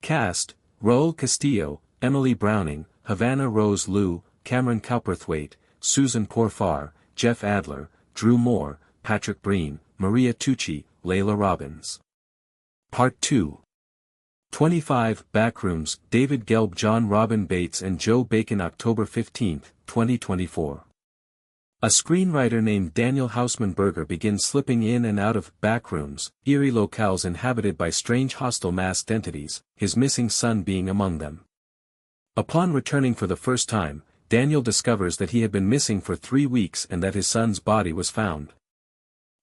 Cast: Raul Castillo, Emily Browning, Havana Rose Liu, Cameron Cowperthwaite, Susan Porfar, Jeff Adler, Drew Moore, Patrick Breen, Maria Tucci, Layla Robbins. Part 2. 25 Backrooms, David Gelb, John Robin Bates and Joe Bacon, October 15, 2024. A screenwriter named Daniel Hausman Berger begins slipping in and out of backrooms, eerie locales inhabited by strange hostile masked entities, his missing son being among them. Upon returning for the first time, Daniel discovers that he had been missing for 3 weeks and that his son's body was found.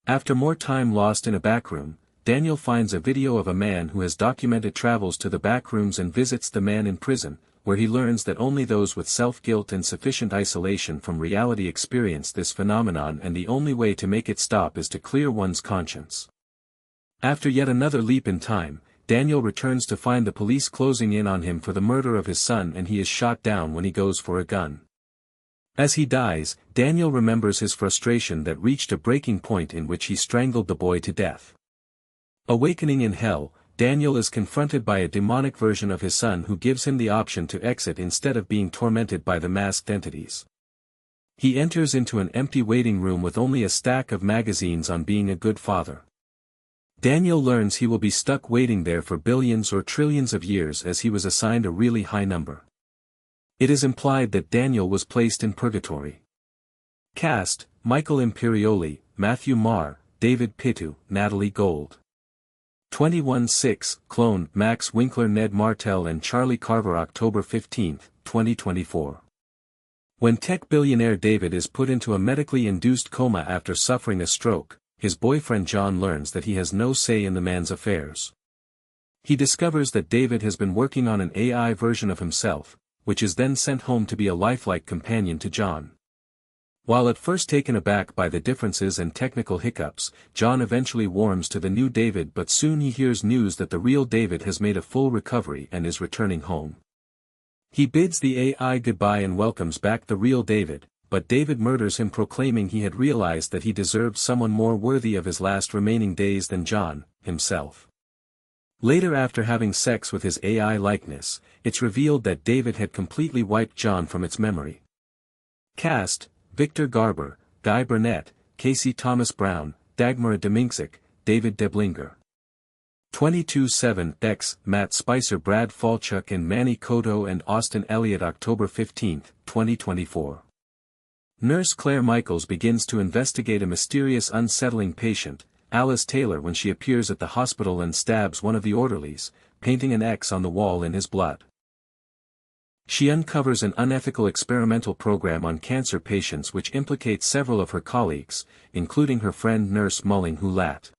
After more time lost in a backroom, Daniel finds a video of a man who has documented travels to the backrooms and visits the man in prison, where he learns that only those with self-guilt and sufficient isolation from reality experience this phenomenon, and the only way to make it stop is to clear one's conscience. After yet another leap in time, Daniel returns to find the police closing in on him for the murder of his son, and he is shot down when he goes for a gun. As he dies, Daniel remembers his frustration that reached a breaking point in which he strangled the boy to death. Awakening in hell, Daniel is confronted by a demonic version of his son who gives him the option to exit instead of being tormented by the masked entities. He enters into an empty waiting room with only a stack of magazines on being a good father. Daniel learns he will be stuck waiting there for billions or trillions of years, as he was assigned a really high number. It is implied that Daniel was placed in purgatory. Cast: Michael Imperioli, Matthew Marr, David Pitu, Natalie Gold. 21-6, Clone, Max Winkler, Ned Martell and Charlie Carver, October 15, 2024. When tech billionaire David is put into a medically induced coma after suffering a stroke, his boyfriend John learns that he has no say in the man's affairs. He discovers that David has been working on an AI version of himself, which is then sent home to be a lifelike companion to John. While at first taken aback by the differences and technical hiccups, John eventually warms to the new David, but soon he hears news that the real David has made a full recovery and is returning home. He bids the AI goodbye and welcomes back the real David, but David murders him, proclaiming he had realized that he deserved someone more worthy of his last remaining days than John himself. Later, after having sex with his AI likeness, it's revealed that David had completely wiped John from its memory. Cast: Victor Garber, Guy Burnett, Casey Thomas Brown, Dagmara Dominczyk, David Deblinger. 22-7 X, Matt Spicer, Brad Falchuk and Manny Cotto and Austin Elliott, October 15, 2024. Nurse Claire Michaels begins to investigate a mysterious unsettling patient, Alice Taylor, when she appears at the hospital and stabs one of the orderlies, painting an X on the wall in his blood. She uncovers an unethical experimental program on cancer patients which implicates several of her colleagues, including her friend Nurse Mulling Houlat.